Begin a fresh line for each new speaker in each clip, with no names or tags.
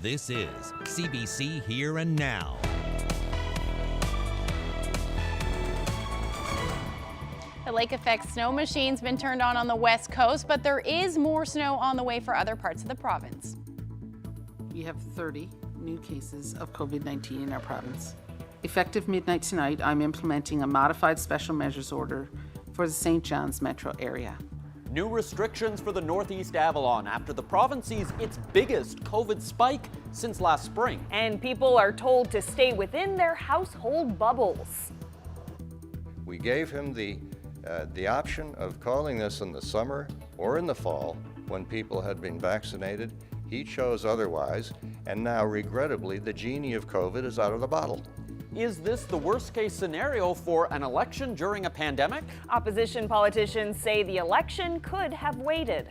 This is CBC Here and Now.
The lake effect snow machine's been turned on the west coast, but there is more snow on the way for other parts of the province.
We have 30 new cases of COVID-19 in our province. Effective midnight tonight, I'm implementing a modified special measures order for the St. John's metro area.
New restrictions for the Northeast Avalon after the province sees its biggest COVID spike since last spring.
And people are told to stay within their household bubbles.
We gave him the option of calling this in the summer or in the fall when people had been vaccinated. He chose otherwise, and now, regrettably, the genie of COVID is out of the bottle.
Is this the worst-case scenario for an election during a pandemic?
Opposition politicians say the election could have waited.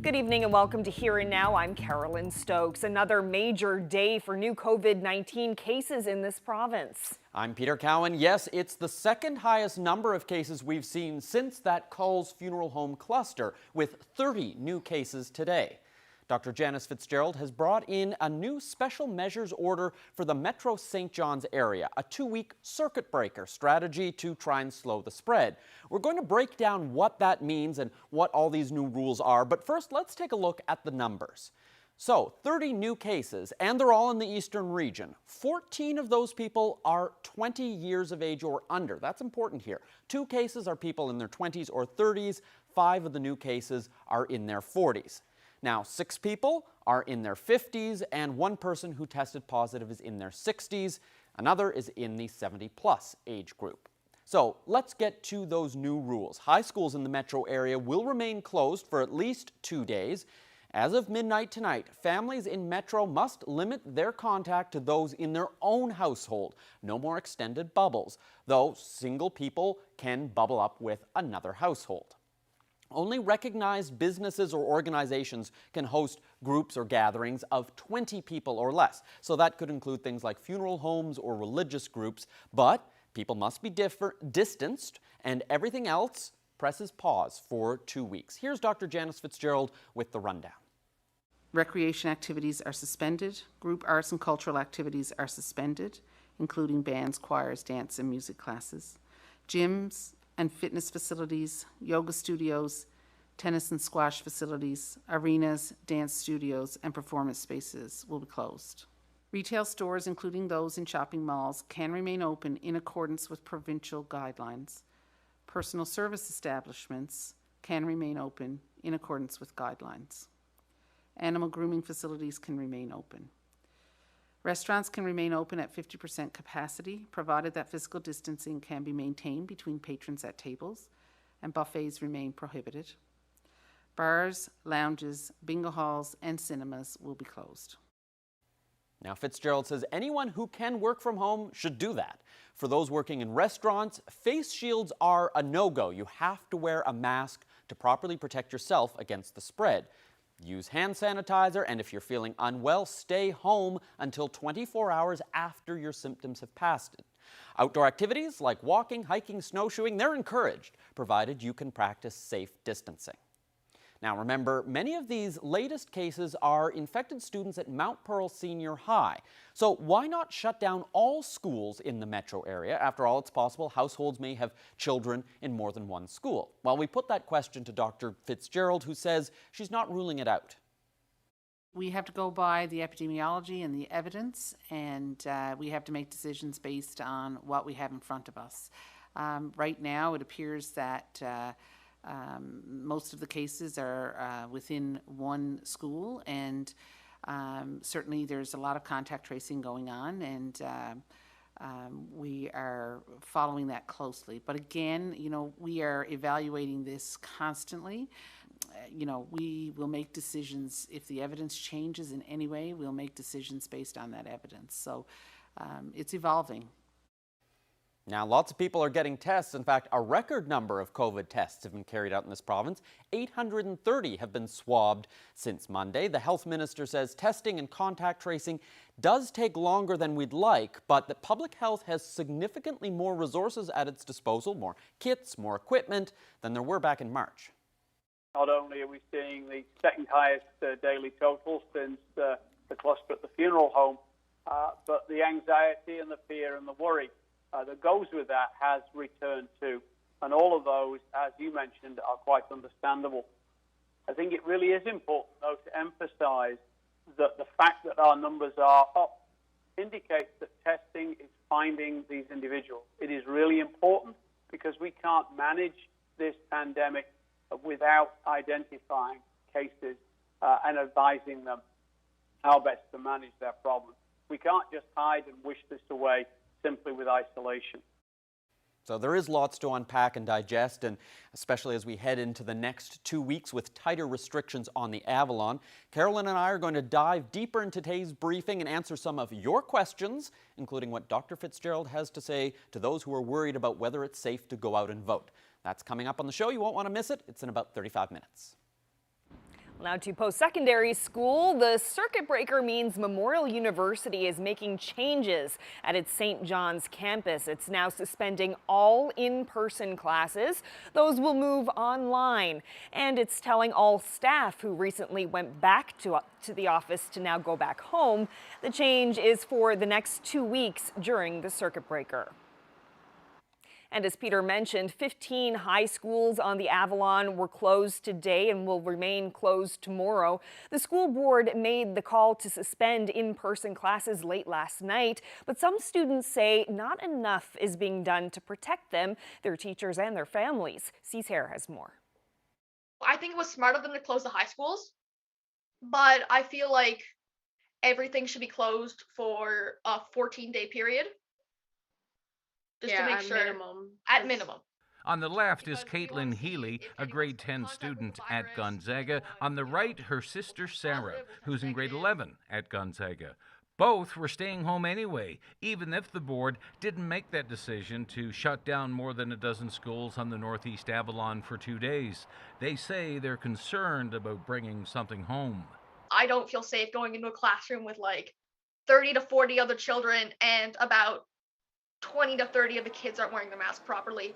Good evening and welcome to Here and Now. I'm Carolyn Stokes. Another major day for new COVID-19 cases in this province.
I'm Peter Cowan. Yes, it's the second highest number of cases we've seen since that Coles Funeral Home cluster, with 30 new cases today. Dr. Janice Fitzgerald has brought in a new special measures order for the Metro St. John's area, a 2-week circuit breaker strategy to try and slow the spread. We're going to break down what that means and what all these new rules are, but first let's take a look at the numbers. So, 30 new cases, and they're all in the eastern region. 14 of those people are 20 years of age or under. That's important here. 2 cases are people in their 20s or 30s. 5 of the new cases are in their 40s. Now, 6 people are in their 50s, and 1 person who tested positive is in their 60s. Another is in the 70-plus age group. So let's get to those new rules. High schools in the metro area will remain closed for at least 2 days. As of midnight tonight, families in Metro must limit their contact to those in their own household. No more extended bubbles, though single people can bubble up with another household. Only recognized businesses or organizations can host groups or gatherings of 20 people or less. So that could include things like funeral homes or religious groups, but people must be distanced, and everything else presses pause for 2 weeks. Here's Dr. Janice Fitzgerald with the rundown.
Recreation activities are suspended. Group arts and cultural activities are suspended, including bands, choirs, dance, and music classes. Gyms and fitness facilities, yoga studios, tennis and squash facilities, arenas, dance studios, and performance spaces will be closed. Retail stores, including those in shopping malls, can remain open in accordance with provincial guidelines. Personal service establishments can remain open in accordance with guidelines. Animal grooming facilities can remain open. Restaurants can remain open at 50% capacity, provided that physical distancing can be maintained between patrons at tables, and buffets remain prohibited. Bars, lounges, bingo halls, and cinemas will be closed.
Now, Fitzgerald says anyone who can work from home should do that. For those working in restaurants, face shields are a no-go. You have to wear a mask to properly protect yourself against the spread. Use hand sanitizer, and if you're feeling unwell, stay home until 24 hours after your symptoms have passed. Outdoor activities like walking, hiking, snowshoeing, they're encouraged, provided you can practice safe distancing. Now remember, many of these latest cases are infected students at Mount Pearl Senior High. So why not shut down all schools in the metro area? After all, it's possible households may have children in more than one school. Well, we put that question to Dr. Fitzgerald, who says she's not ruling it out.
We have to go by the epidemiology and the evidence, and we have to make decisions based on what we have in front of us. Right now, it appears that most of the cases are within one school, and certainly there's a lot of contact tracing going on, and we are following that closely. But again, we are evaluating this constantly. We will make decisions if the evidence changes in any way. We'll make decisions based on that evidence. So it's evolving.
Now, lots of people are getting tests. In fact, a record number of COVID tests have been carried out in this province. 830 have been swabbed since Monday. The health minister says testing and contact tracing does take longer than we'd like, but that public health has significantly more resources at its disposal, more kits, more equipment than there were back in March.
Not only are we seeing the second highest daily total since the the cluster at the funeral home, but the anxiety and the fear and the worry that goes with that has returned too. And all of those, as you mentioned, are quite understandable. I think it really is important, though, to emphasize that the fact that our numbers are up indicates that testing is finding these individuals. It is really important because we can't manage this pandemic without identifying cases and advising them how best to manage their problem. We can't just hide and wish this away simply with isolation.
So there is lots to unpack and digest, and especially as we head into the next 2 weeks with tighter restrictions on the Avalon. Carolyn and I are going to dive deeper into today's briefing and answer some of your questions, including what Dr. Fitzgerald has to say to those who are worried about whether it's safe to go out and vote. That's coming up on the show. You won't want to miss it. It's in about 35 minutes.
Now to post-secondary school, the circuit breaker means Memorial University is making changes at its St. John's campus. It's now suspending all in-person classes. Those will move online. And it's telling all staff who recently went back to the office to now go back home. The change is for the next 2 weeks during the circuit breaker. And as Peter mentioned, 15 high schools on the Avalon were closed today and will remain closed tomorrow. The school board made the call to suspend in-person classes late last night, but some students say not enough is being done to protect them, their teachers, and their families. Cease has more.
I think it was smart of them to close the high schools, but I feel like everything should be closed for a 14-day period. Just to make sure. At minimum.
On the left is Caitlin Healy, a grade 10 student at Gonzaga. On the right, her sister Sarah, who's in grade 11 at Gonzaga. Both were staying home anyway, even if the board didn't make that decision to shut down more than a dozen schools on the Northeast Avalon for 2 days. They say they're concerned about bringing something home.
I don't feel safe going into a classroom with like 30 to 40 other children and about 20 to 30 of the kids aren't wearing their mask properly.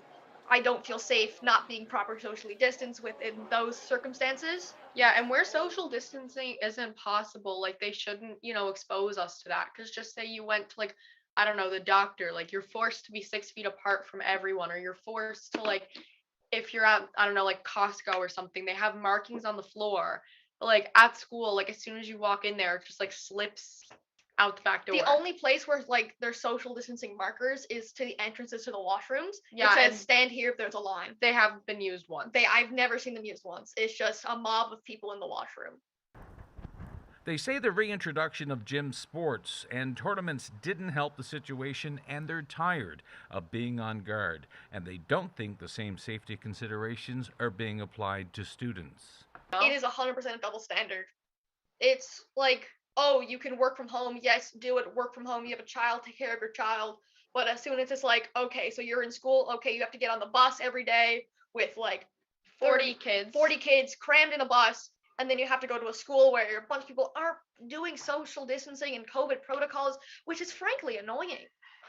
I don't feel safe not being properly socially distanced within those circumstances.
Yeah, and where social distancing isn't possible, like they shouldn't, expose us to that. Because just say you went to like, I don't know, the doctor, like you're forced to be 6 feet apart from everyone, or you're forced to like, if you're at, I don't know, like Costco or something, they have markings on the floor. But like at school, like as soon as you walk in there, it just like slips out the back door.
The only place where like there's social distancing markers is to the entrances to the washrooms.
Yeah,
it says stand here if there's a line.
They haven't been used once.
I've never seen them used once. It's just a mob of people in the washroom.
They say the reintroduction of gym sports and tournaments didn't help the situation, and they're tired of being on guard, and they don't think the same safety considerations are being applied to students.
It is 100% a double standard. It's like, oh, you can work from home. Yes, do it. Work from home. You have a child, take care of your child. But as soon as it's like, okay, so you're in school. Okay, you have to get on the bus every day with like 40 kids crammed in a bus. And then you have to go to a school where a bunch of people aren't doing social distancing and COVID protocols, which is frankly annoying.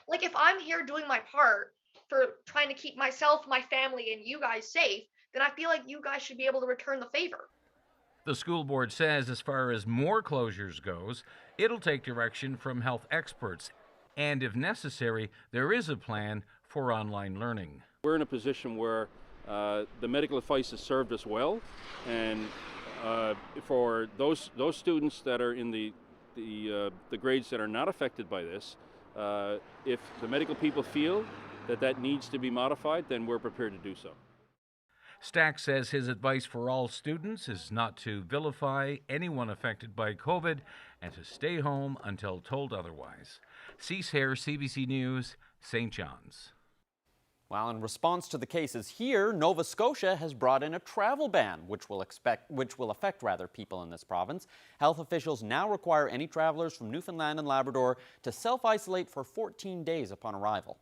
Like if I'm here doing my part for trying to keep myself, my family, and you guys safe, then I feel like you guys should be able to return the favor.
The school board says as far as more closures goes, it'll take direction from health experts. And if necessary, there is a plan for online learning.
We're in a position where the medical advice has served us well, and for those students that are in the grades that are not affected by this, if the medical people feel that needs to be modified, then we're prepared to do so.
Stack says his advice for all students is not to vilify anyone affected by COVID and to stay home until told otherwise. Cease, CBC News, St. John's.
Well, in response to the cases here, Nova Scotia has brought in a travel ban, which will affect people in this province. Health officials now require any travelers from Newfoundland and Labrador to self-isolate for 14 days upon arrival.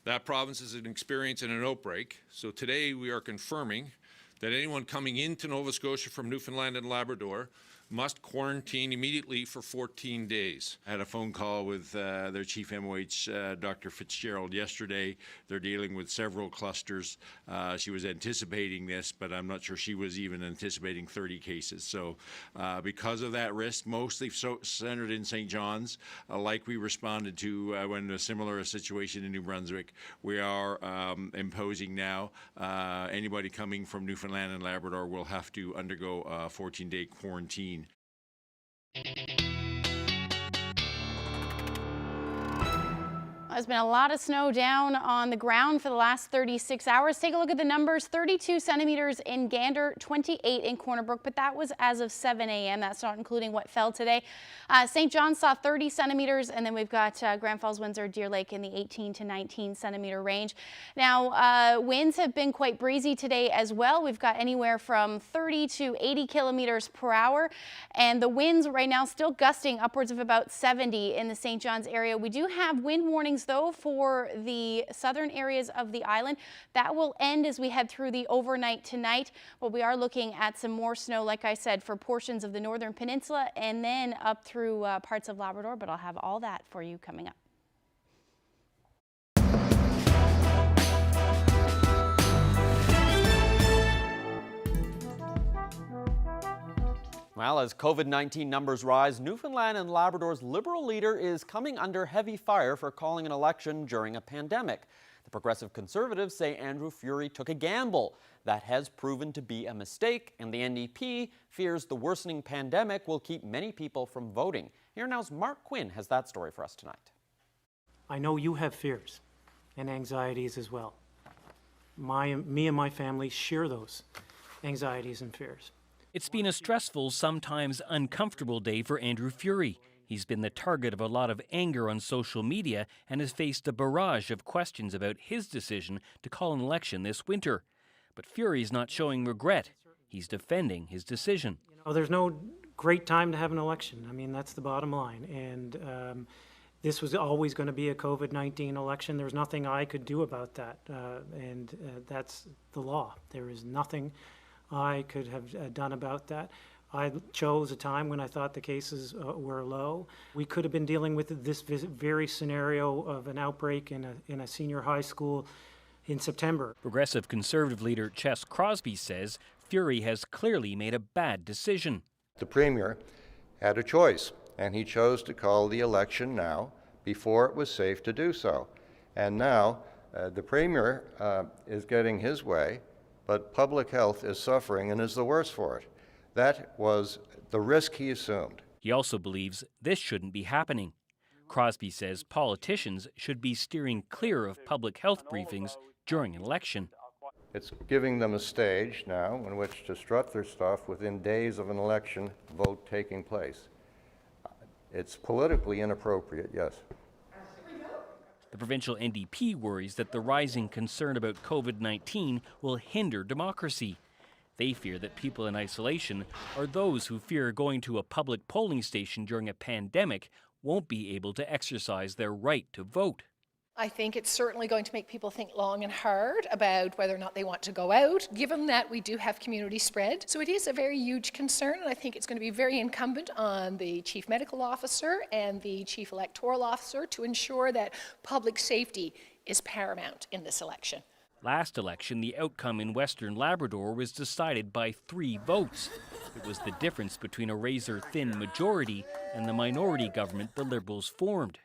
That province is experiencing an outbreak, so today we are confirming that anyone coming into Nova Scotia from Newfoundland and Labrador must quarantine immediately for 14 days. I had a phone call with their chief MOH, Dr. Fitzgerald, yesterday. They're dealing with several clusters. She was anticipating this, but I'm not sure she was even anticipating 30 cases. So because of that risk, mostly centered in St. John's, like we responded to when a similar situation in New Brunswick, we are imposing now anybody coming from Newfoundland and Labrador will have to undergo a 14-day quarantine.
There's been a lot of snow down on the ground for the last 36 hours. Take a look at the numbers. 32 centimeters in Gander, 28 in Corner Brook, but that was as of 7 a.m. That's not including what fell today. St. John saw 30 centimeters, and then we've got Grand Falls, Windsor, Deer Lake in the 18 to 19 centimeter range. Now, winds have been quite breezy today as well. We've got anywhere from 30 to 80 kilometers per hour, and the winds right now still gusting upwards of about 70 in the St. John's area. We do have wind warnings though for the southern areas of the island. That will end as we head through the overnight tonight, but we are looking at some more snow, like I said, for portions of the northern peninsula and then up through parts of Labrador, but I'll have all that for you coming up.
Well, as COVID-19 numbers rise, Newfoundland and Labrador's Liberal leader is coming under heavy fire for calling an election during a pandemic. The Progressive Conservatives say Andrew Furey took a gamble. That has proven to be a mistake, and the NDP fears the worsening pandemic will keep many people from voting. Here now's Mark Quinn has that story for us tonight.
I know you have fears and anxieties as well. Me and my family share those anxieties and fears.
It's been a stressful, sometimes uncomfortable day for Andrew Furey. He's been the target of a lot of anger on social media and has faced a barrage of questions about his decision to call an election this winter. But Furey's not showing regret. He's defending his decision.
There's no great time to have an election. I mean, that's the bottom line. And this was always going to be a COVID-19 election. There's nothing I could do about that. And that's the law. There is nothing I could have done about that. I chose a time when I thought the cases were low. We could have been dealing with this very scenario of an outbreak in a senior high school in September.
Progressive Conservative leader Ches Crosby says Furey has clearly made a bad decision.
The Premier had a choice, and he chose to call the election now before it was safe to do so. And now the Premier is getting his way, but public health is suffering and is the worse for it. That was the risk he assumed.
He also believes this shouldn't be happening. Crosby says politicians should be steering clear of public health briefings during an election.
It's giving them a stage now in which to strut their stuff within days of an election vote taking place. It's politically inappropriate, yes.
The provincial NDP worries that the rising concern about COVID-19 will hinder democracy. They fear that people in isolation or those who fear going to a public polling station during a pandemic won't be able to exercise their right to vote.
I think it's certainly going to make people think long and hard about whether or not they want to go out, given that we do have community spread. So it is a very huge concern, and I think it's going to be very incumbent on the Chief Medical Officer and the Chief Electoral Officer to ensure that public safety is paramount in this election.
Last election, the outcome in Western Labrador was decided by 3 votes. It was the difference between a razor-thin majority and the minority government the Liberals formed.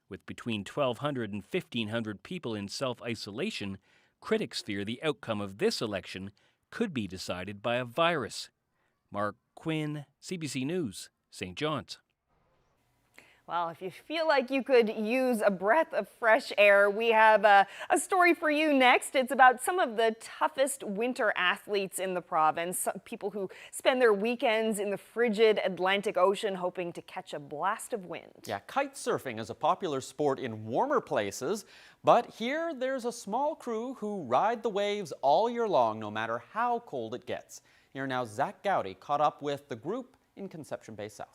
With between 1,200 and 1,500 people in self-isolation, critics fear the outcome of this election could be decided by a virus. Mark Quinn, CBC News, St. John's.
Well, if you feel like you could use a breath of fresh air, we have a story for you next. It's about some of the toughest winter athletes in the province, people who spend their weekends in the frigid Atlantic Ocean hoping to catch a blast of wind.
Yeah, kite surfing is a popular sport in warmer places, but here there's a small crew who ride the waves all year long, no matter how cold it gets. Here now, Zach Gowdy caught up with the group in Conception Bay South.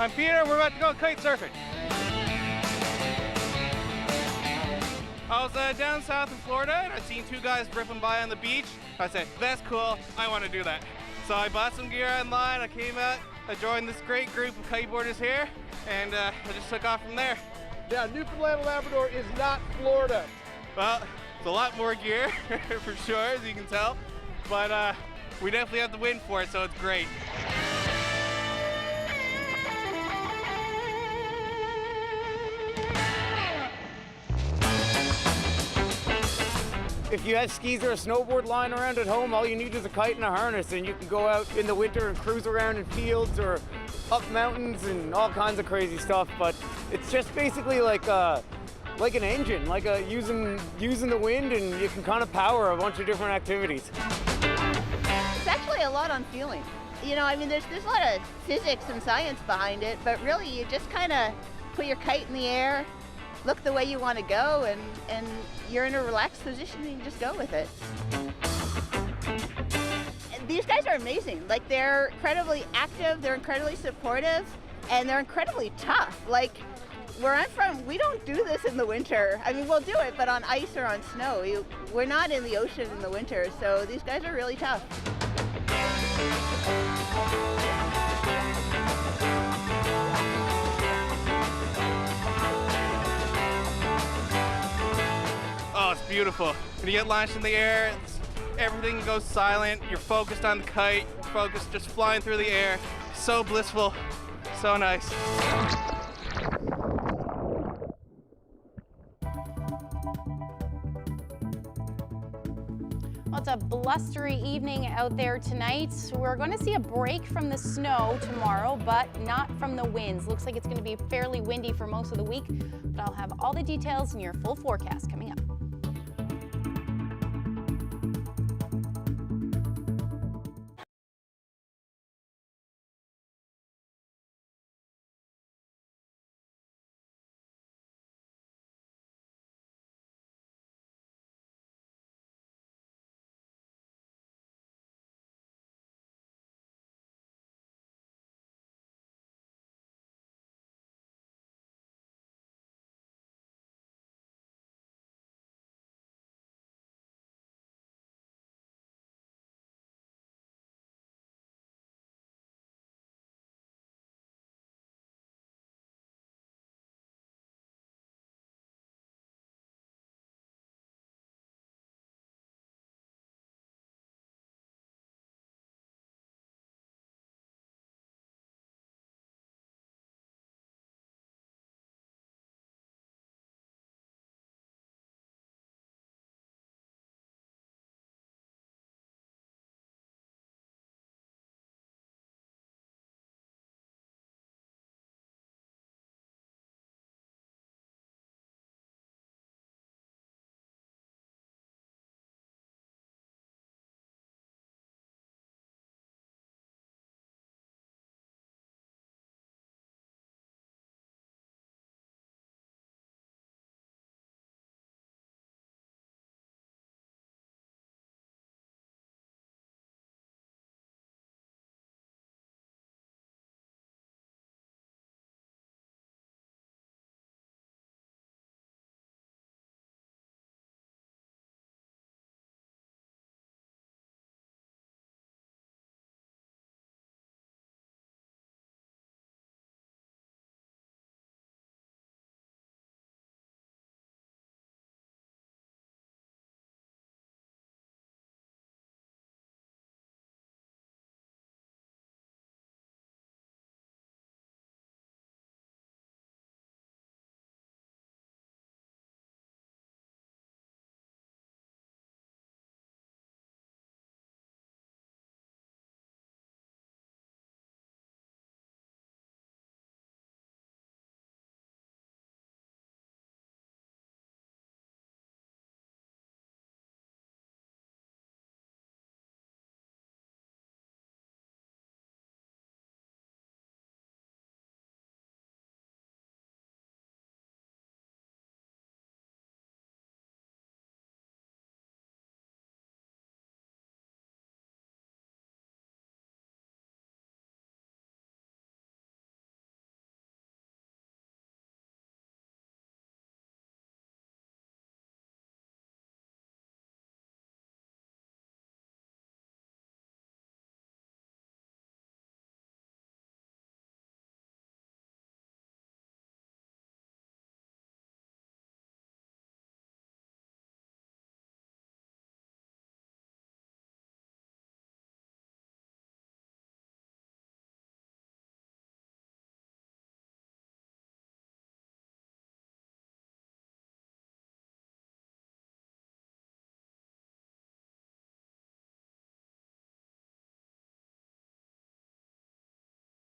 I'm Peter, we're about to go kite surfing. I was down south in Florida and I seen two guys ripping by on the beach. I said, that's cool, I want to do that. So I bought some gear online, I came out, I joined this great group of kiteboarders here, and I just took off from there.
Yeah, Newfoundland and Labrador is not Florida.
Well, it's a lot more gear, for sure, as you can tell, but we definitely have the wind for it, so it's great.
If you have skis or a snowboard lying around at home, all you need is a kite and a harness, and you can go out in the winter and cruise around in fields or up mountains and all kinds of crazy stuff. But it's just basically like an engine, using the wind, and you can kind of power a bunch of different activities.
It's actually a lot on feeling. You know, I mean, there's a lot of physics and science behind it, but really you just kind of put your kite in the air, look the way you want to go, and you're in a relaxed position and you just go with it. And these guys are amazing. Like, they're incredibly active, they're incredibly supportive, and they're incredibly tough. Like, where I'm from, we don't do this in the winter. I mean, we'll do it, but on ice or on snow. We're not in the ocean in the winter, so these guys are really tough.
Oh, it's beautiful. When you get launched in the air, everything goes silent. You're focused on the kite, focused just flying through the air. So blissful, so nice.
Well, it's a blustery evening out there tonight. We're going to see a break from the snow tomorrow, but not from the winds. Looks like it's going to be fairly windy for most of the week, but I'll have all the details in your full forecast coming up.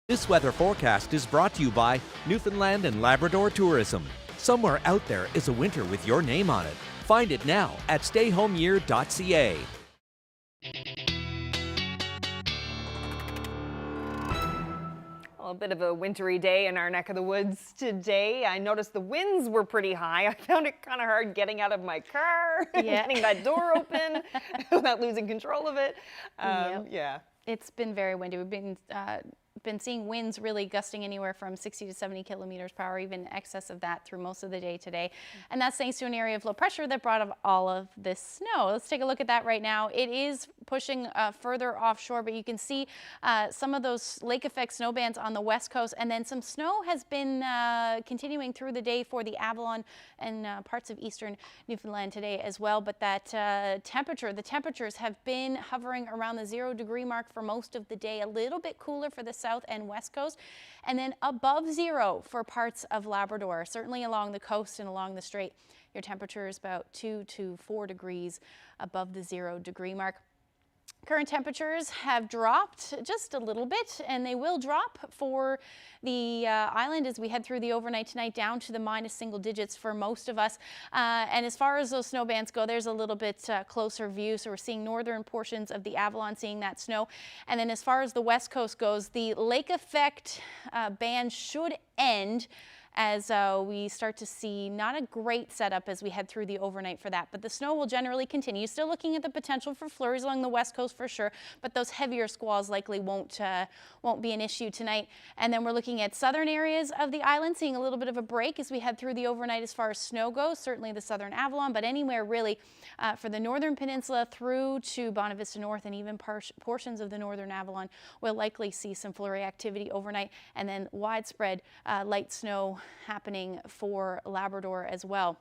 This weather forecast is brought to you by Newfoundland and Labrador Tourism. Somewhere out there is a winter with your name on it. Find it now at stayhomeyear.ca.
Well, a bit of a wintry day in our neck of the woods today. I noticed the winds were pretty high. I found it kind of hard getting out of my car, getting that door open without losing control of it. Yeah.
It's been very windy. We've been seeing winds really gusting anywhere from 60 to 70 kilometers per hour, even excess of that through most of the day today. And that's thanks to an area of low pressure that brought up all of this snow. Let's take a look at that right now. It is pushing further offshore, but you can see some of those lake effect snow bands on the west coast, and then some snow has been continuing through the day for the Avalon and parts of eastern Newfoundland today as well. But that the temperatures have been hovering around the 0 degree mark for most of the day, a little bit cooler for the south and west coast, and then above 0 for parts of Labrador. Certainly along the coast and along the strait, your temperature is about 2 to 4 degrees above the 0 degree mark. Current temperatures have dropped just a little bit, and they will drop for the island as we head through the overnight tonight, down to the minus single digits for most of us. And as far as those snow bands go, there's a little bit closer view. So we're seeing northern portions of the Avalon seeing that snow. And then as far as the west coast goes, the lake effect band should end as we start to see not a great setup as we head through the overnight for that. But the snow will generally continue. Still looking at the potential for flurries along the west coast for sure, but those heavier squalls likely won't be an issue tonight. And then we're looking at southern areas of the island, seeing a little bit of a break as we head through the overnight as far as snow goes, certainly the southern Avalon, but anywhere really for the northern peninsula through to Bonavista North and even portions of the northern Avalon will likely see some flurry activity overnight, and then widespread light snow happening for Labrador as well.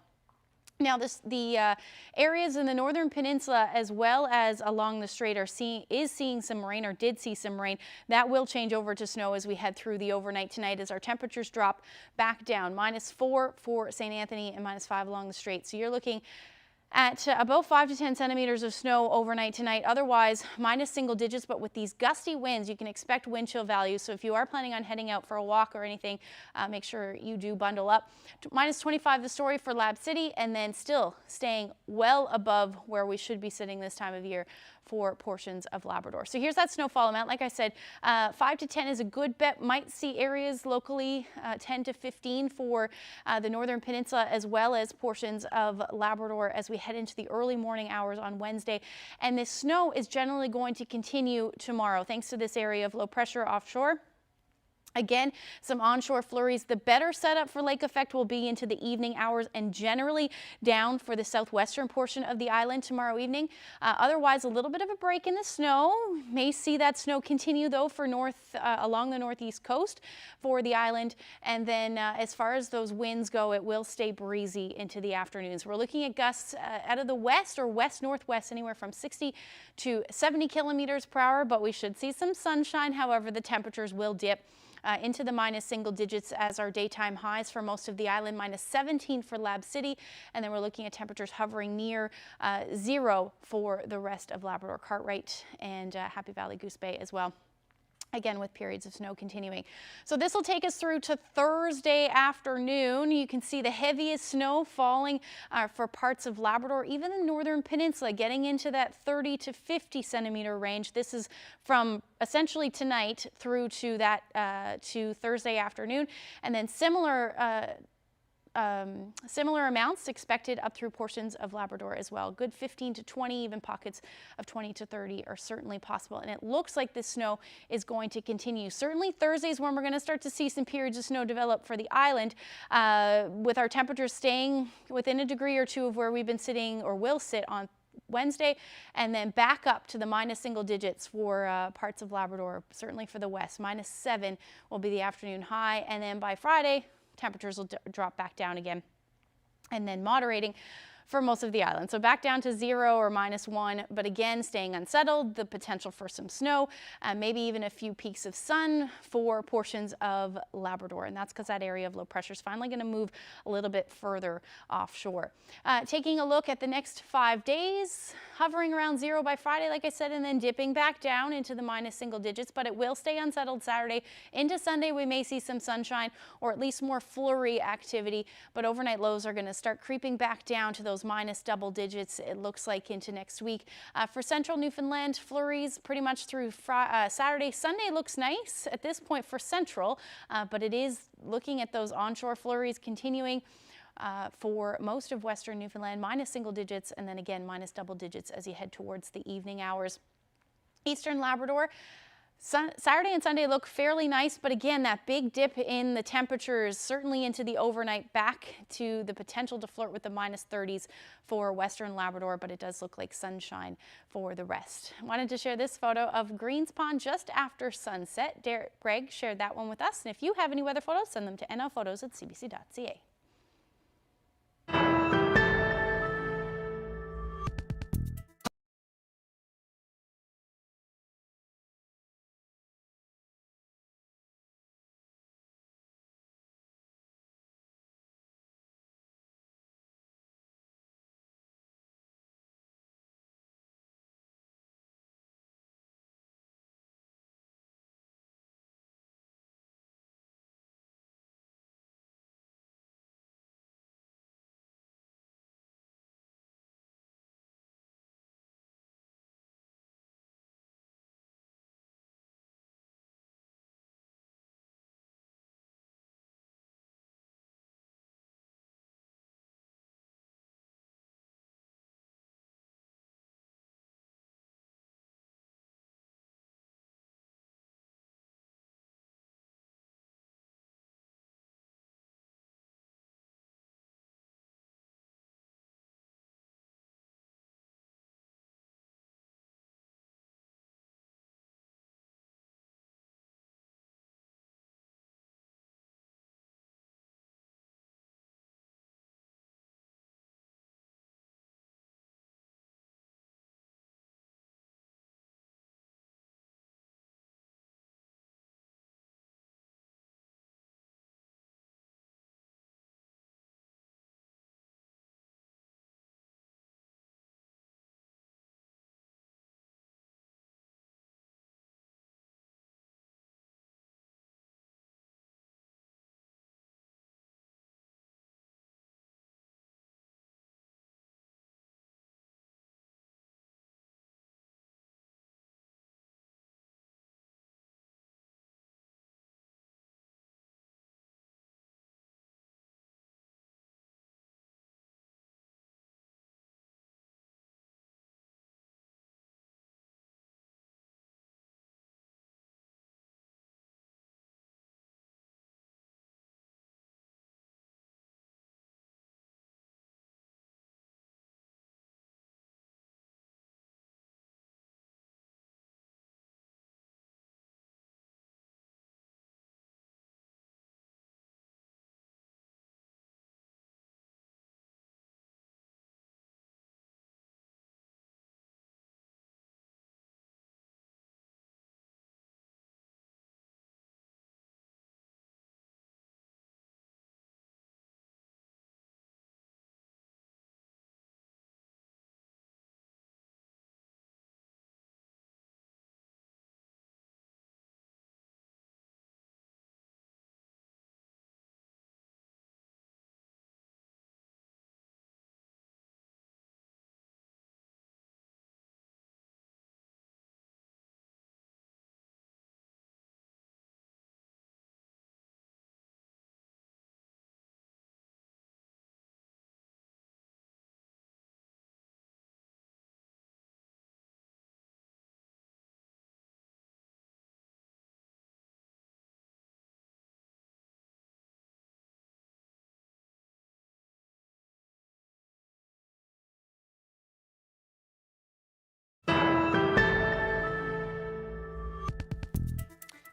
Now, the areas in the northern peninsula as well as along the strait is seeing some rain, or did see some rain. That will change over to snow as we head through the overnight tonight as our temperatures drop back down. -4 for St. Anthony and -5 along the strait. So you're looking at about 5 to 10 centimeters of snow overnight tonight. Otherwise, minus single digits, but with these gusty winds, you can expect wind chill values. So if you are planning on heading out for a walk or anything, make sure you do bundle up. -25 the story for Lab City, and then still staying well above where we should be sitting this time of year for portions of Labrador. So here's that snowfall amount. Like I said, 5 to 10 is a good bet. Might see areas locally 10 to 15 for the northern peninsula, as well as portions of Labrador as we head into the early morning hours on Wednesday. And this snow is generally going to continue tomorrow thanks to this area of low pressure offshore. Again, some onshore flurries. The better setup for lake effect will be into the evening hours and generally down for the southwestern portion of the island tomorrow evening. Otherwise, a little bit of a break in the snow. May see that snow continue though for along the northeast coast for the island. And then as far as those winds go, it will stay breezy into the afternoons. We're looking at gusts out of the west or west-northwest anywhere from 60 to 70 kilometers per hour, but we should see some sunshine. However, the temperatures will dip into the minus single digits as our daytime highs for most of the island, -17 for Lab City, and then we're looking at temperatures hovering near 0 for the rest of Labrador, Cartwright, and Happy Valley Goose Bay as well. Again, with periods of snow continuing. So this will take us through to Thursday afternoon. You can see the heaviest snow falling for parts of Labrador, even the northern peninsula, getting into that 30 to 50 centimeter range. This is from essentially tonight through to to Thursday afternoon, and then similar amounts expected up through portions of Labrador as well. Good 15 to 20, even pockets of 20 to 30 are certainly possible. And it looks like this snow is going to continue. Certainly Thursday's when we're going to start to see some periods of snow develop for the island, with our temperatures staying within a degree or two of where we've been sitting or will sit on Wednesday, and then back up to the minus single digits for parts of Labrador, certainly for the west. -7 will be the afternoon high, and then by Friday, temperatures will drop back down again, and then moderating for most of the island. So back down to 0 or -1, but again, staying unsettled, the potential for some snow, maybe even a few peaks of sun for portions of Labrador. And that's because that area of low pressure is finally going to move a little bit further offshore. Taking a look at the next 5 days, hovering around 0 by Friday, like I said, and then dipping back down into the minus single digits, but it will stay unsettled Saturday. Into Sunday, we may see some sunshine or at least more flurry activity, but overnight lows are going to start creeping back down to those minus double digits, it looks like, into next week. For central Newfoundland, flurries pretty much through Saturday. Sunday looks nice at this point for central, but it is looking at those onshore flurries continuing for most of western Newfoundland, minus single digits, and then again minus double digits as you head towards the evening hours. Eastern Labrador, Saturday and Sunday look fairly nice, but again, that big dip in the temperatures certainly into the overnight, back to the potential to flirt with the minus 30s for Western Labrador, but it does look like sunshine for the rest. I wanted to share this photo of Greens Pond just after sunset. Greg shared that one with us, and if you have any weather photos, send them to nlphotos@cbc.ca.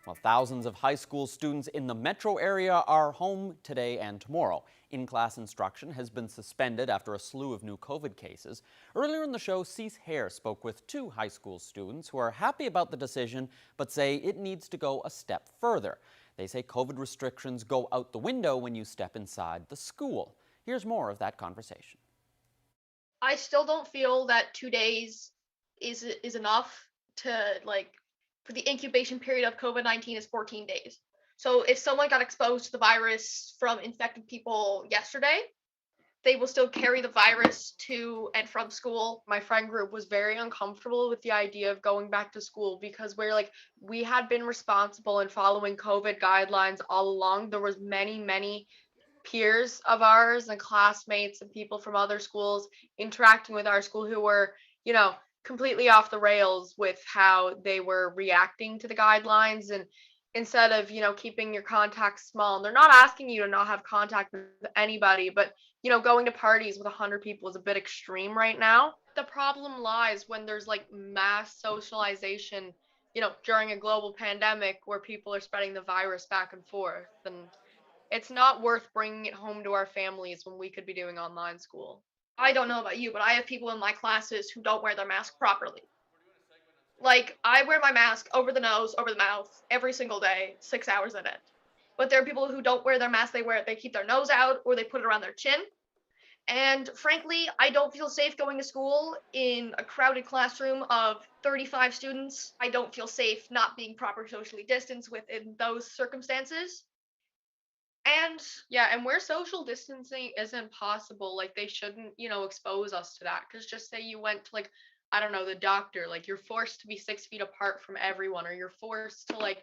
Well, thousands of high school students in the metro area are home today and tomorrow. In-class instruction has been suspended after a slew of new COVID cases. Earlier in the show, Cease Hare spoke with two high school students who are happy about the decision, but say it needs to go a step further. They say COVID restrictions go out the window when you step inside the school. Here's more of that conversation.
I still don't feel that 2 days is enough to, like, for the incubation period of COVID-19 is 14 days. So if someone got exposed to the virus from infected people yesterday, they will still carry the virus to and from school.
My friend group was very uncomfortable with the idea of going back to school because we had been responsible in following COVID guidelines all along. There was many peers of ours and classmates and people from other schools interacting with our school who were, completely off the rails with how they were reacting to the guidelines. And instead of, keeping your contacts small, and they're not asking you to not have contact with anybody, but, going to parties with 100 people is a bit extreme right now. The problem lies when there's mass socialization, during a global pandemic where people are spreading the virus back and forth. And it's not worth bringing it home to our families when we could be doing online school.
I don't know about you, but I have people in my classes who don't wear their mask properly. I wear my mask over the nose, over the mouth, every single day, 6 hours a day. But there are people who don't wear their mask, they keep their nose out, or they put it around their chin. And frankly, I don't feel safe going to school in a crowded classroom of 35 students. I don't feel safe not being properly socially distanced within those circumstances.
And where social distancing isn't possible, they shouldn't, expose us to that. Because just say you went to, the doctor, you're forced to be 6 feet apart from everyone, or you're forced to,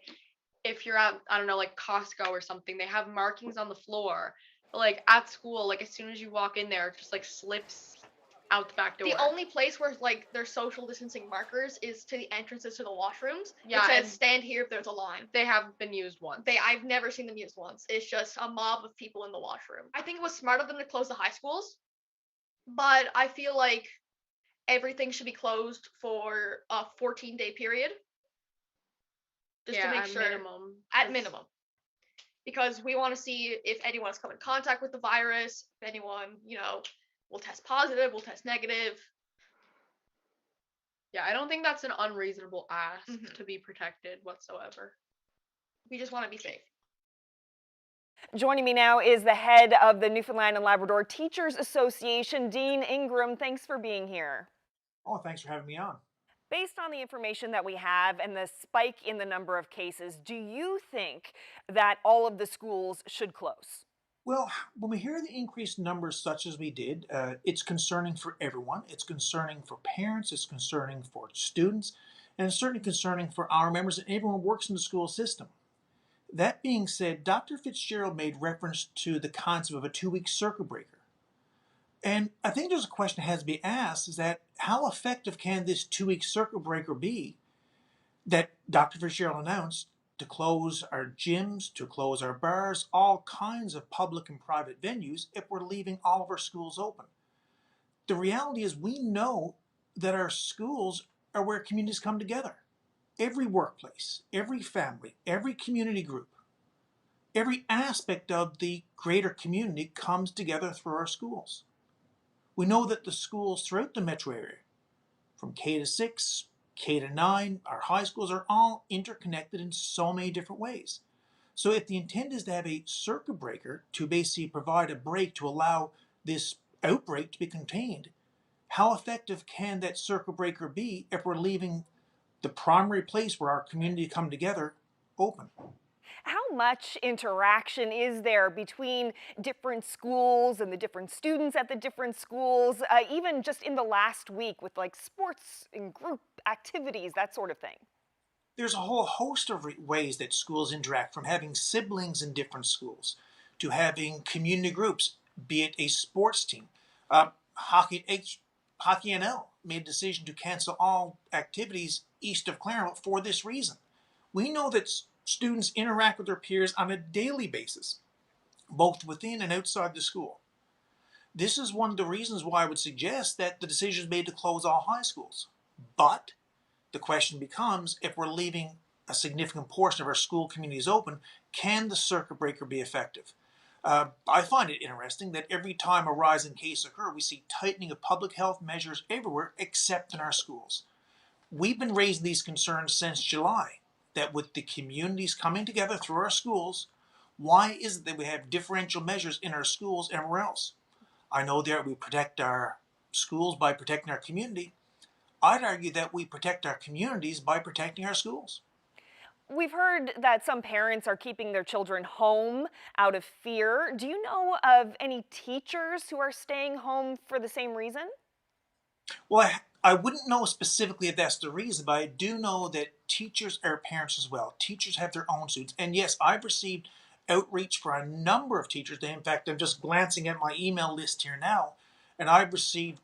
if you're at, Costco or something, they have markings on the floor. But, at school, as soon as you walk in there, it just, slips out the back door.
The only place where there's social distancing markers is to the entrances to the washrooms.
Yeah,
it says stand here if there's a line.
They haven't been used once.
I've never seen them used once. It's just a mob of people in the washroom. I think it was smart of them to close the high schools, but I feel like everything should be closed for a 14-day period. Just to make sure. At minimum. Because we want to see if anyone's come in contact with the virus, if anyone, will test positive, will test negative.
Yeah, I don't think that's an unreasonable ask to be protected whatsoever.
We just want to be safe.
Joining me now is the head of the Newfoundland and Labrador Teachers Association, Dean Ingram. Thanks for being here.
Oh, thanks for having me on.
Based on the information that we have and the spike in the number of cases, do you think that all of the schools should close?
Well, when we hear the increased numbers such as we did, it's concerning for everyone. It's concerning for parents, it's concerning for students, and it's certainly concerning for our members and everyone who works in the school system. That being said, Dr. Fitzgerald made reference to the concept of a 2-week circuit breaker. And I think there's a question that has to be asked, is that how effective can this 2-week circuit breaker be that Dr. Fitzgerald announced to close our gyms, to close our bars, all kinds of public and private venues if we're leaving all of our schools open? The reality is we know that our schools are where communities come together. Every workplace, every family, every community group, every aspect of the greater community comes together through our schools. We know that the schools throughout the metro area, from K to 6, K to 9, our high schools are all interconnected in so many different ways. So if the intent is to have a circuit breaker to basically provide a break to allow this outbreak to be contained, how effective can that circuit breaker be if we're leaving the primary place where our community come together open?
How much interaction is there between different schools and the different students at the different schools, even just in the last week with sports and group activities, that sort of thing?
There's a whole host of ways that schools interact, from having siblings in different schools to having community groups, be it a sports team. Hockey NL made a decision to cancel all activities east of Claremont for this reason. We know that students interact with their peers on a daily basis, both within and outside the school. This is one of the reasons why I would suggest that the decision is made to close all high schools. But the question becomes, if we're leaving a significant portion of our school communities open, can the circuit breaker be effective? I find it interesting that every time a rise in cases occur, we see tightening of public health measures everywhere except in our schools. We've been raising these concerns since July, that with the communities coming together through our schools, why is it that we have differential measures in our schools and everywhere else? I know that we protect our schools by protecting our community. I'd argue that we protect our communities by protecting our schools.
We've heard that some parents are keeping their children home out of fear. Do you know of any teachers who are staying home for the same reason?
Well, I wouldn't know specifically if that's the reason, but I do know that teachers are parents as well. Teachers have their own students. And yes, I've received outreach for a number of teachers. In fact, I'm just glancing at my email list here now, and I've received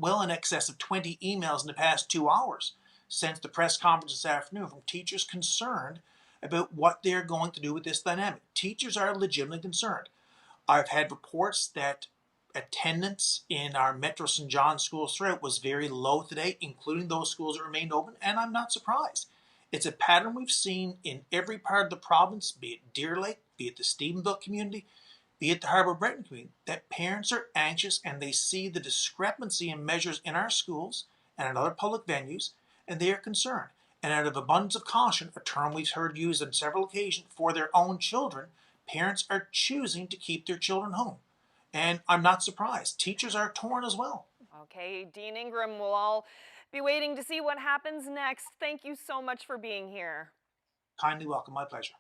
well in excess of 20 emails in the past 2 hours since the press conference this afternoon from teachers concerned about what they're going to do with this dynamic. Teachers are legitimately concerned. I've had reports that attendance in our Metro St. John schools throughout was very low today, including those schools that remained open, and I'm not surprised. It's a pattern we've seen in every part of the province, be it Deer Lake, be it the Stephenville community, be it the Harbour Breton community, that parents are anxious and they see the discrepancy in measures in our schools and in other public venues, and they are concerned. And out of abundance of caution, a term we've heard used on several occasions, for their own children, parents are choosing to keep their children home. And I'm not surprised. Teachers are torn as well.
Okay, Dean Ingram, we'll all be waiting to see what happens next. Thank you so much for being here.
Kindly welcome. My pleasure.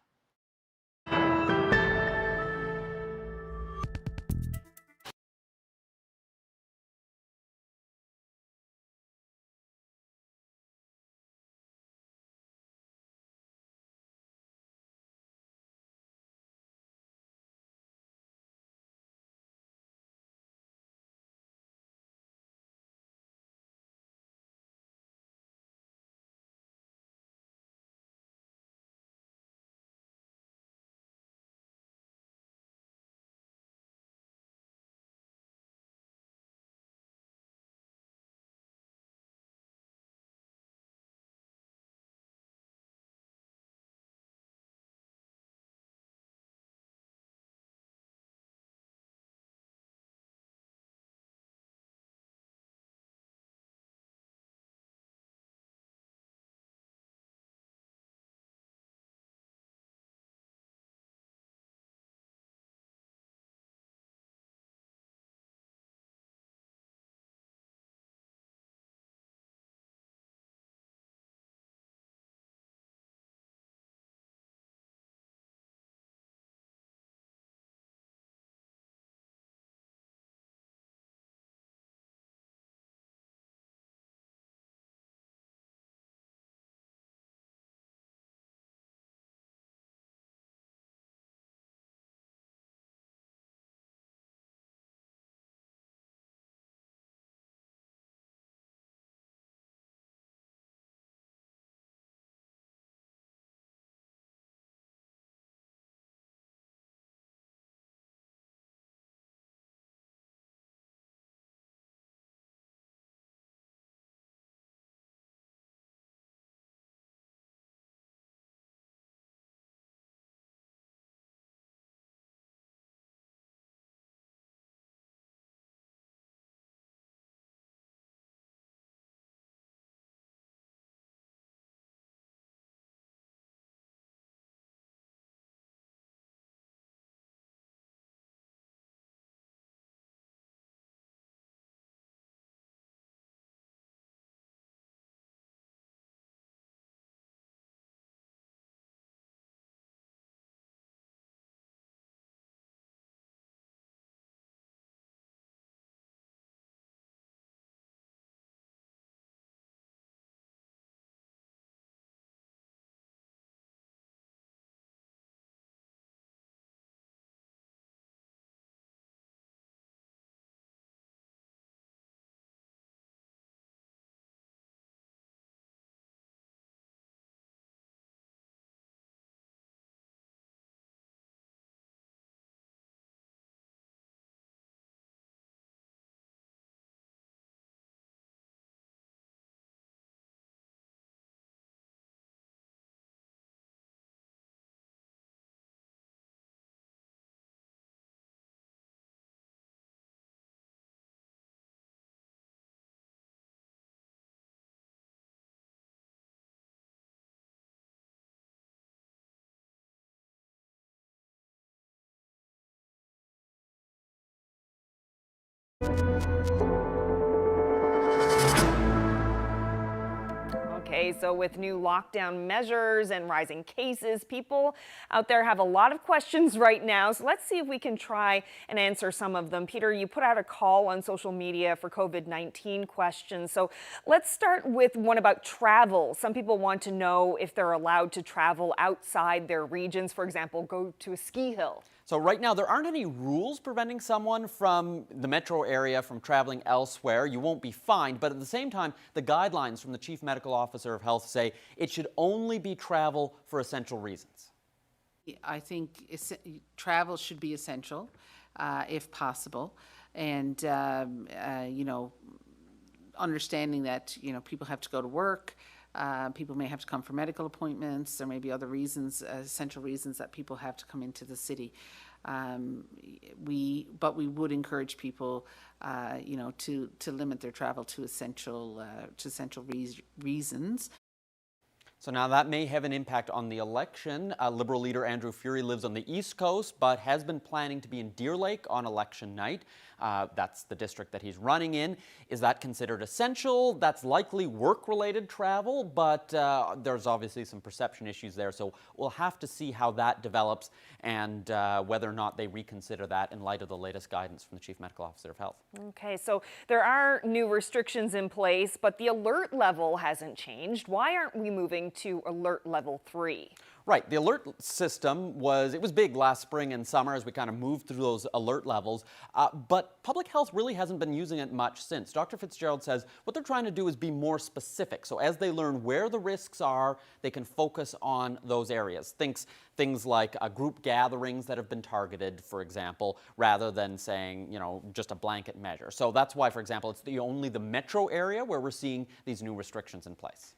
Okay, so with new lockdown measures and rising cases, people out there have a lot of questions right now. So let's see if we can try and answer some of them. Peter, you put out a call on social media for COVID-19 questions. So let's start with one about travel. Some people want to know if they're allowed to travel outside their regions, for example, go to a ski hill.
So right now, there aren't any rules preventing someone from the metro area from traveling elsewhere. You won't be fined, but at the same time, the guidelines from the Chief Medical Officer of Health say it should only be travel for essential reasons.
I think travel should be essential, if possible, and you know, understanding that people have to go to work. People may have to come for medical appointments. There may be other reasons, essential reasons that people have to come into the city. But we would encourage people, to limit their travel to essential reasons.
So now that may have an impact on the election. Liberal leader Andrew Furey lives on the East Coast, but has been planning to be in Deer Lake on election night. That's the district that he's running in. Is that considered essential? That's likely work-related travel, but there's obviously some perception issues there. So we'll have to see how that develops and whether or not they reconsider that in light of the latest guidance from the Chief Medical Officer of Health.
Okay, so there are new restrictions in place, but the alert level hasn't changed. Why aren't we moving to alert level 3?
Right, the alert system was big last spring and summer as we kind of moved through those alert levels, but public health really hasn't been using it much since. Dr. Fitzgerald says what they're trying to do is be more specific. So as they learn where the risks are, they can focus on those areas. Things like group gatherings that have been targeted, for example, rather than saying, just a blanket measure. So that's why, for example, it's only the metro area where we're seeing these new restrictions in place.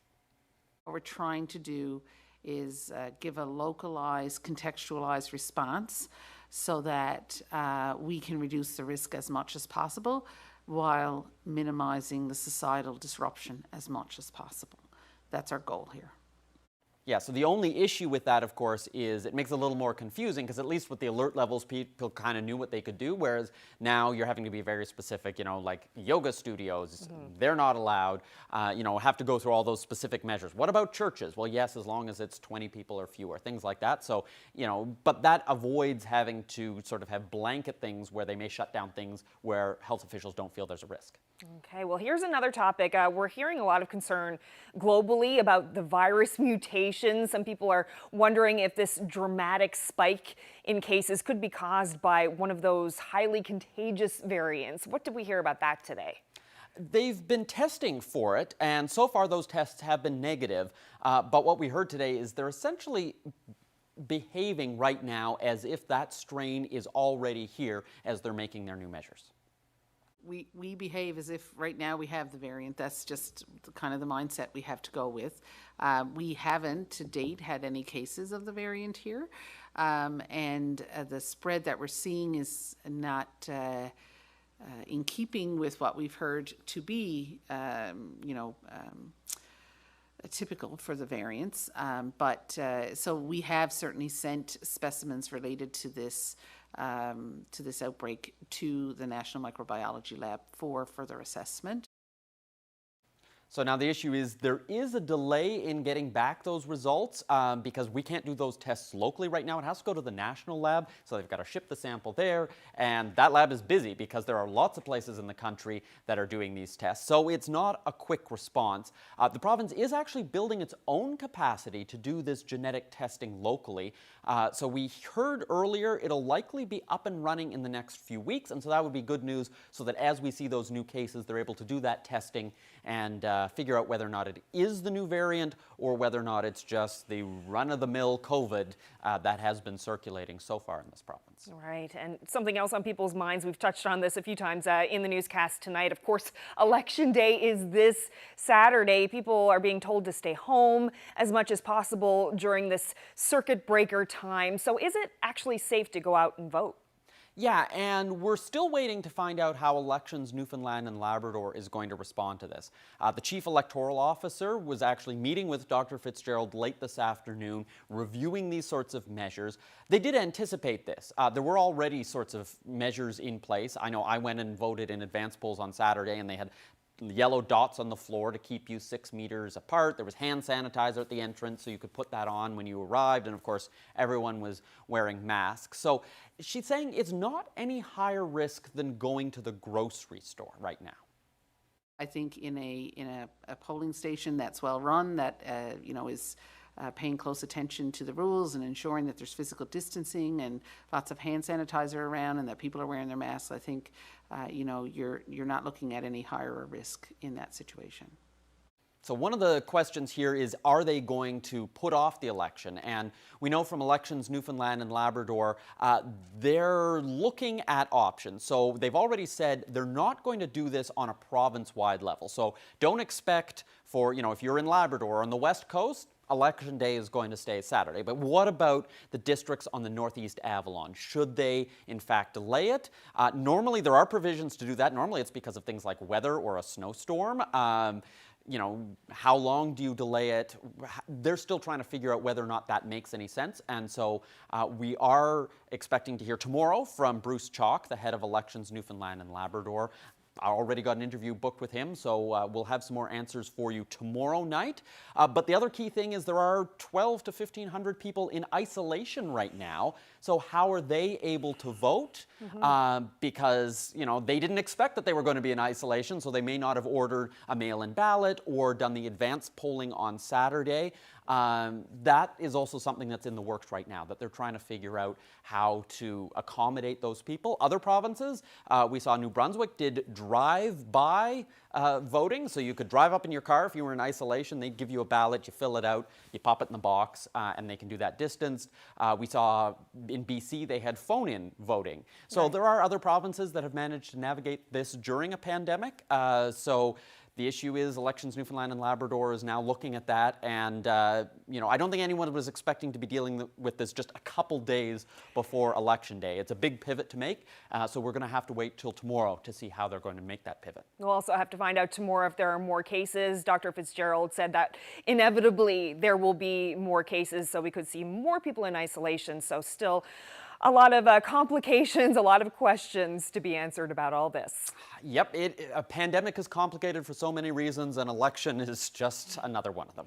What we're trying to do is give a localized, contextualized response so that we can reduce the risk as much as possible while minimizing the societal disruption as much as possible. That's our goal here.
Yeah, so the only issue with that, of course, is it makes it a little more confusing because at least with the alert levels, people kind of knew what they could do, whereas now you're having to be very specific, like yoga studios, they're not allowed, have to go through all those specific measures. What about churches? Well, yes, as long as it's 20 people or fewer, things like that. So, but that avoids having to sort of have blanket things where they may shut down things where health officials don't feel there's a risk.
Okay, well, here's another topic. We're hearing a lot of concern globally about the virus mutations. Some people are wondering if this dramatic spike in cases could be caused by one of those highly contagious variants. What did we hear about that today?
They've been testing for it, and so far those tests have been negative. But what we heard today is they're essentially behaving right now as if that strain is already here as they're making their new measures.
We behave as if right now we have the variant. That's just kind of the mindset we have to go with. We haven't to date had any cases of the variant here, and the spread that we're seeing is not in keeping with what we've heard to be, typical for the variants. So we have certainly sent specimens related to this outbreak to the National Microbiology Lab for further assessment.
So now the issue is there is a delay in getting back those results because we can't do those tests locally right now. It has to go to the national lab, so they've got to ship the sample there, and that lab is busy because there are lots of places in the country that are doing these tests. So it's not a quick response. The province is actually building its own capacity to do this genetic testing locally. So we heard earlier it'll likely be up and running in the next few weeks, and so that would be good news so that as we see those new cases, they're able to do that testing and figure out whether or not it is the new variant or whether or not it's just the run-of-the-mill COVID that has been circulating so far in this province.
Right, and something else on people's minds, we've touched on this a few times in the newscast tonight. Of course, Election Day is this Saturday. People are being told to stay home as much as possible during this circuit breaker time. So is it actually safe to go out and vote?
Yeah, and we're still waiting to find out how Elections Newfoundland and Labrador is going to respond to this. The Chief Electoral Officer was actually meeting with Dr. Fitzgerald late this afternoon, reviewing these sorts of measures. They did anticipate this. There were already sorts of measures in place. I know I went and voted in advance polls on Saturday, and they had yellow dots on the floor to keep you 6 meters apart. There was hand sanitizer at the entrance, so you could put that on when you arrived, and of course everyone was wearing masks. So she's saying it's not any higher risk than going to the grocery store right now.
I think in a polling station that's well run, that is paying close attention to the rules and ensuring that there's physical distancing and lots of hand sanitizer around and that people are wearing their masks, I think you're not looking at any higher risk in that situation.
So one of the questions here is, are they going to put off the election? And we know from Elections Newfoundland and Labrador, they're looking at options. So they've already said they're not going to do this on a province-wide level. So don't expect for, if you're in Labrador on the West Coast, Election Day is going to stay Saturday. But what about the districts on the Northeast Avalon? Should they, in fact, delay it? Normally, there are provisions to do that. Normally, it's because of things like weather or a snowstorm. How long do you delay it? They're still trying to figure out whether or not that makes any sense. And so we are expecting to hear tomorrow from Bruce Chalk, the head of Elections Newfoundland and Labrador. I already got an interview booked with him, so we'll have some more answers for you tomorrow night. But the other key thing is there are 1,200 to 1,500 people in isolation right now. So how are they able to vote? Because, they didn't expect that they were going to be in isolation, so they may not have ordered a mail-in ballot or done the advance polling on Saturday. That is also something that's in the works right now, that they're trying to figure out how to accommodate those people. Other provinces, we saw New Brunswick did drive-by voting, so you could drive up in your car if you were in isolation. They'd give you a ballot, you fill it out, you pop it in the box, and they can do that distanced. We saw in BC they had phone-in voting. So there are other provinces that have managed to navigate this during a pandemic. So the issue is Elections Newfoundland and Labrador is now looking at that, and I don't think anyone was expecting to be dealing with this just a couple days before Election Day. It's a big pivot to make, so we're going to have to wait till tomorrow to see how they're going to make that pivot.
We'll also have to find out tomorrow if there are more cases. Dr. Fitzgerald said that inevitably there will be more cases, so we could see more people in isolation. So still a lot of complications, a lot of questions to be answered about all this.
Yep, a pandemic is complicated for so many reasons, and election is just another one of them.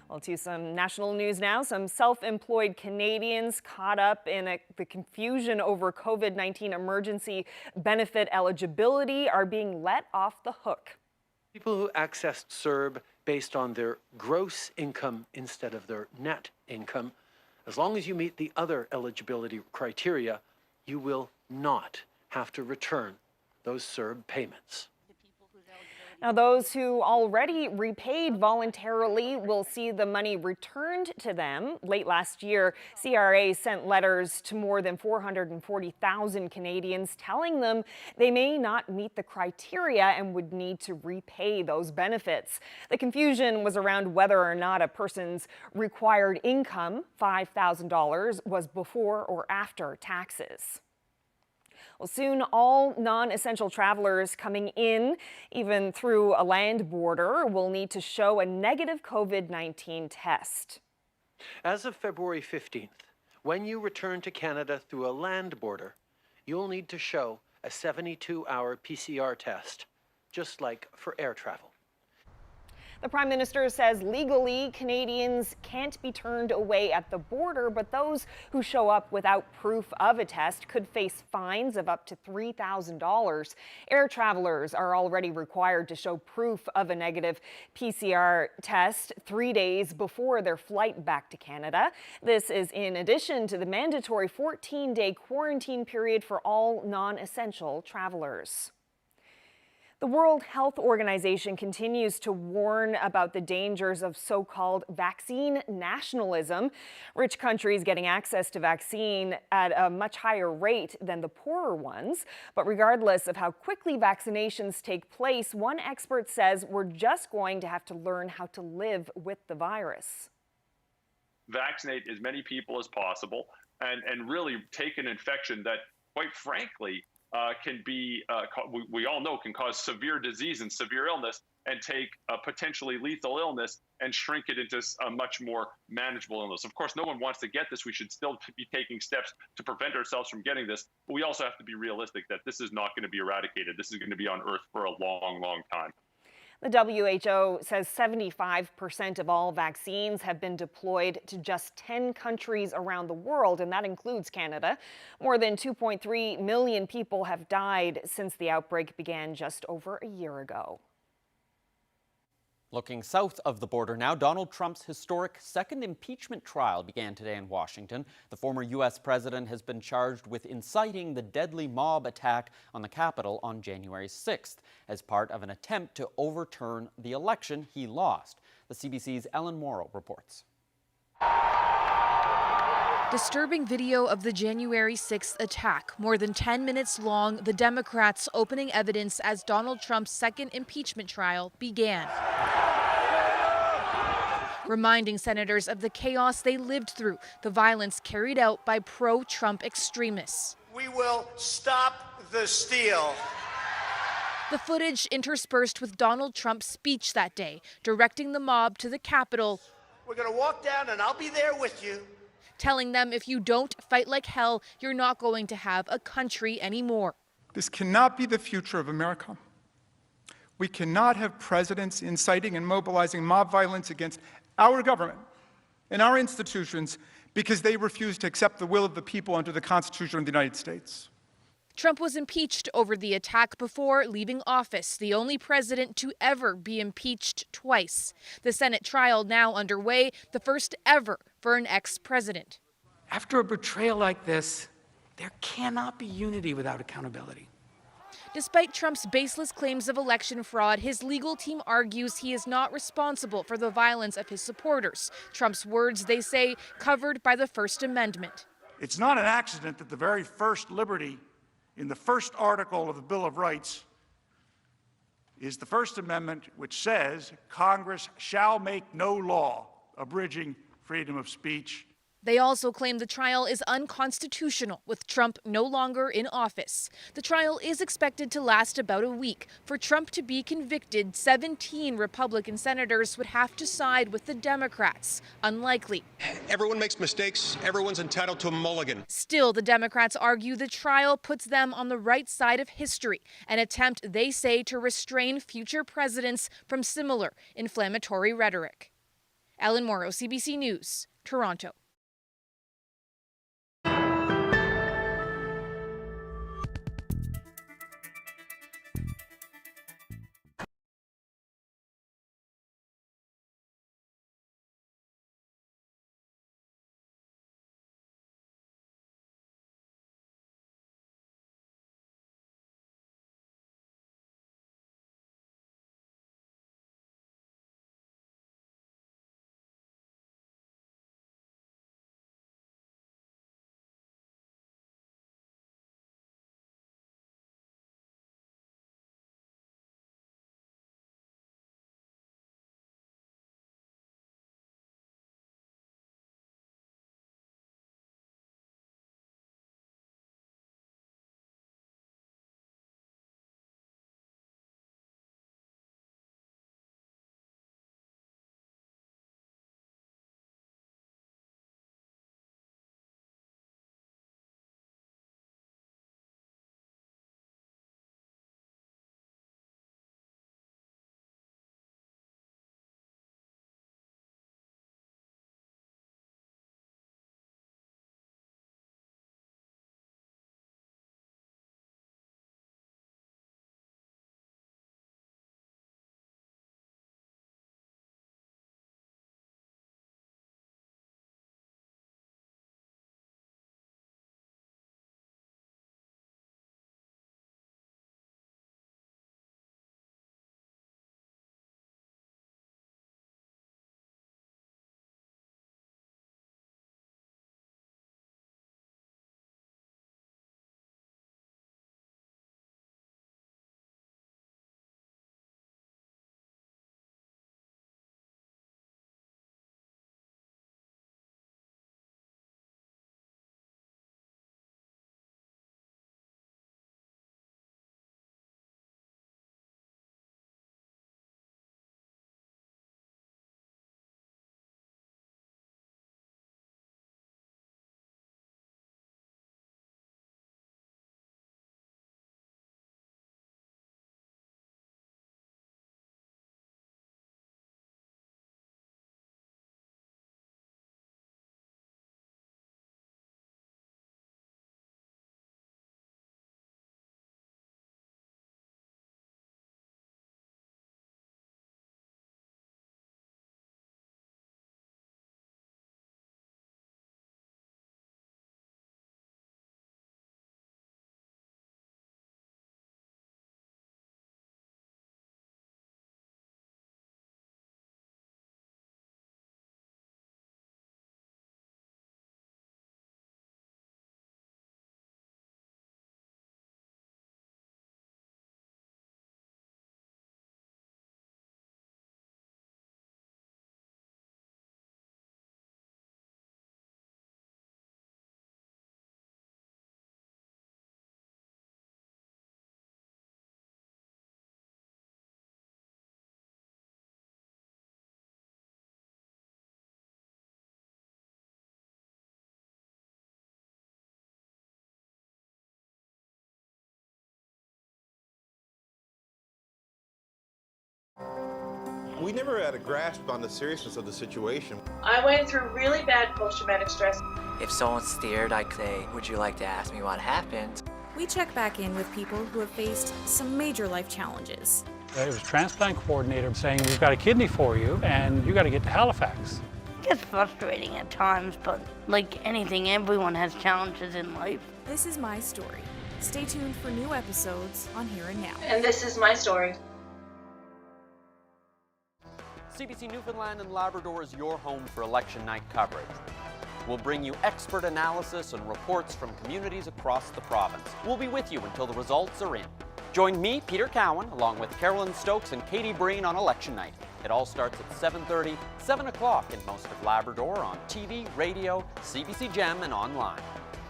Well, to some national news now. Some self-employed Canadians caught up in the confusion over COVID-19 emergency benefit eligibility are being let off the hook.
People who accessed CERB based on their gross income instead of their net income, as long as you meet the other eligibility criteria, you will not have to return those CERB payments.
Now, those who already repaid voluntarily will see the money returned to them. Late last year, CRA sent letters to more than 440,000 Canadians telling them they may not meet the criteria and would need to repay those benefits. The confusion was around whether or not a person's required income, $5,000, was before or after taxes. Well, soon all non-essential travelers coming in, even through a land border, will need to show a negative COVID-19 test.
As of February 15th, when you return to Canada through a land border, you'll need to show a 72-hour PCR test, just like for air travel.
The Prime Minister says legally Canadians can't be turned away at the border, but those who show up without proof of a test could face fines of up to $3,000. Air travelers are already required to show proof of a negative PCR test 3 days before their flight back to Canada. This is in addition to the mandatory 14-day quarantine period for all non-essential travelers. The World Health Organization continues to warn about the dangers of so-called vaccine nationalism. Rich countries getting access to vaccine at a much higher rate than the poorer ones. But regardless of how quickly vaccinations take place, one expert says we're just going to have to learn how to live with the virus.
Vaccinate as many people as possible and really take an infection that, quite frankly, can be, we all know, can cause severe disease and severe illness, and take a potentially lethal illness and shrink it into a much more manageable illness. Of course, no one wants to get this. We should still be taking steps to prevent ourselves from getting this. But we also have to be realistic that this is not going to be eradicated. This is going to be on Earth for a long, long time.
The WHO says 75% of all vaccines have been deployed to just 10 countries around the world, and that includes Canada. More than 2.3 million people have died since the outbreak began just over a year ago.
Looking south of the border now, Donald Trump's historic second impeachment trial began today in Washington. The former U.S. president has been charged with inciting the deadly mob attack on the Capitol on January 6th as part of an attempt to overturn the election he lost. The CBC's Ellen Morrow reports.
Disturbing video of the January 6th attack. More than 10 minutes long, the Democrats opening evidence as Donald Trump's second impeachment trial began. Reminding senators of the chaos they lived through, the violence carried out by pro-Trump extremists.
We will stop the steal.
The footage interspersed with Donald Trump's speech that day, directing the mob to the Capitol.
We're going to walk down and I'll be there with you.
Telling them if you don't fight like hell, you're not going to have a country anymore.
This cannot be the future of America. We cannot have presidents inciting and mobilizing mob violence against our government and our institutions because they refuse to accept the will of the people under the Constitution of the United States.
Trump was impeached over the attack before leaving office, the only president to ever be impeached twice. The Senate trial now underway, the first ever for an ex-president.
After a betrayal like this, there cannot be unity without accountability.
Despite Trump's baseless claims of election fraud, his legal team argues he is not responsible for the violence of his supporters. Trump's words, they say, covered by the First Amendment.
It's not an accident that the very first liberty in the first article of the Bill of Rights is the First Amendment, which says Congress shall make no law abridging freedom of speech.
They also claim the trial is unconstitutional, with Trump no longer in office. The trial is expected to last about a week. For Trump to be convicted, 17 Republican senators would have to side with the Democrats. Unlikely.
Everyone makes mistakes. Everyone's entitled to a mulligan.
Still, the Democrats argue the trial puts them on the right side of history, an attempt, they say, to restrain future presidents from similar inflammatory rhetoric. Ellen Morrow, CBC News, Toronto.
We never had a grasp on the seriousness of the situation.
I went through really bad post-traumatic stress.
If someone's steered, I'd say, would you like to ask me what happened?
We check back in with people who have faced some major life challenges.
It was transplant coordinator saying, we've got a kidney for you, and you got to get to Halifax.
It's frustrating at times, but like anything, everyone has challenges in life.
This is my story. Stay tuned for new episodes on Here and Now.
And this is my story.
CBC Newfoundland and Labrador is your home for election night coverage. We'll bring you expert analysis and reports from communities across the province. We'll be with you until the results are in. Join me, Peter Cowan, along with Carolyn Stokes and Katie Breen on election night. It all starts at 7:30, 7 o'clock in most of Labrador on TV, radio, CBC Gem, and online.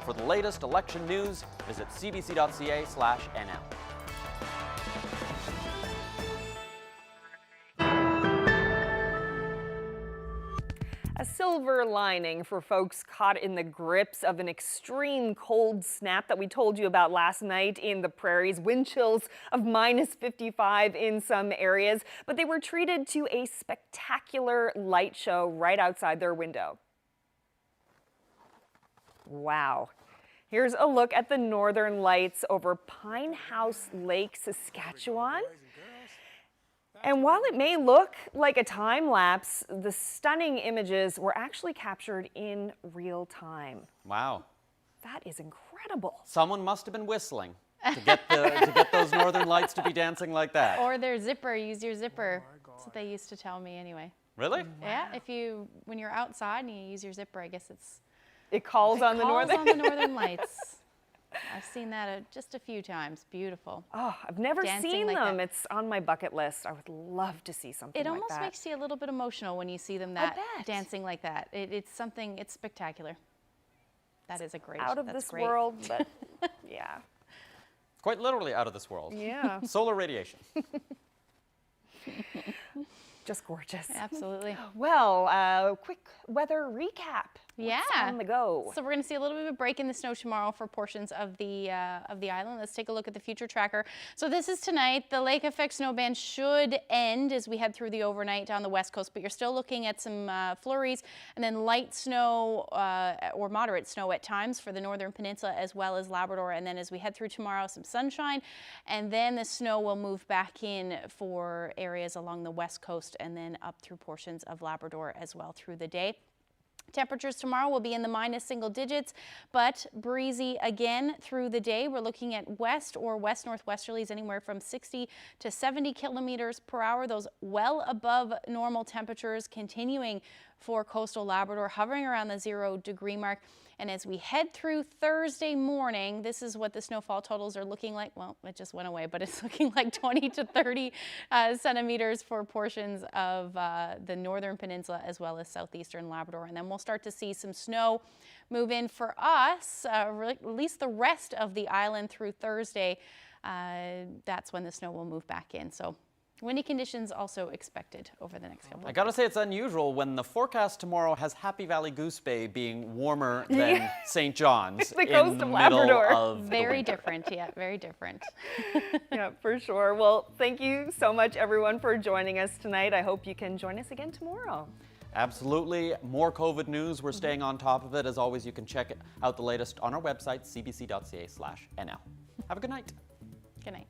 For the latest election news, visit cbc.ca/nl.
A silver lining for folks caught in the grips of an extreme cold snap that we told you about last night in the prairies. Wind chills of -55 in some areas, but they were treated to a spectacular light show right outside their window. Wow. Here's a look at the northern lights over Pine House Lake, Saskatchewan. And while it may look like a time lapse, the stunning images were actually captured in real time.
Wow.
That is incredible.
Someone must have been whistling to get those northern lights to be dancing like that.
Or their zipper, use your zipper. That's what they used to tell me anyway.
Really?
Yeah, when you're outside and you use your zipper, I guess
it calls on the
northern lights. I've seen that just a few times. Beautiful.
Oh, I've never
Dancing
seen
like
them.
that.
It's on my bucket list. I would love to see something
It
like
almost
that.
makes you a little bit emotional when you see them dancing like that. It's spectacular. That is a great.
Out of this world, but yeah.
Quite literally out of this world.
Yeah.
Solar radiation.
Just gorgeous.
Absolutely.
Well, quick weather recap.
Yeah.
What's on the go?
So we're going to see a little bit of a break in the snow tomorrow for portions of the island. Let's take a look at the future tracker. So this is tonight. The lake effect snow band should end as we head through the overnight on the west coast, but you're still looking at some flurries and then light snow or moderate snow at times for the northern peninsula as well as Labrador. And then as we head through tomorrow, some sunshine, and then the snow will move back in for areas along the west coast and then up through portions of Labrador as well through the day. Temperatures tomorrow will be in the minus single digits, but breezy again through the day. We're looking at west or west northwesterlies anywhere from 60 to 70 kilometers per hour. Those well above normal temperatures continuing for coastal Labrador, hovering around the 0 degree mark. And as we head through Thursday morning, this is what the snowfall totals are looking like. Well, it just went away, but it's looking like 20 to 30 centimeters for portions of the northern peninsula as well as southeastern Labrador. And then we'll start to see some snow move in for us, at least the rest of the island through Thursday. That's when the snow will move back in. So windy conditions also expected over the next couple of days.
I gotta say it's unusual when the forecast tomorrow has Happy Valley Goose Bay being warmer than St. John's
the coast
in the
of
middle
Labrador.
of
Very
the winter.
different, yeah, very different.
Yeah, for sure. Well, thank you so much, everyone, for joining us tonight. I hope you can join us again tomorrow.
Absolutely. More COVID news. We're staying on top of it. As always, you can check out the latest on our website, cbc.ca/nl. Have a good night.
Good night.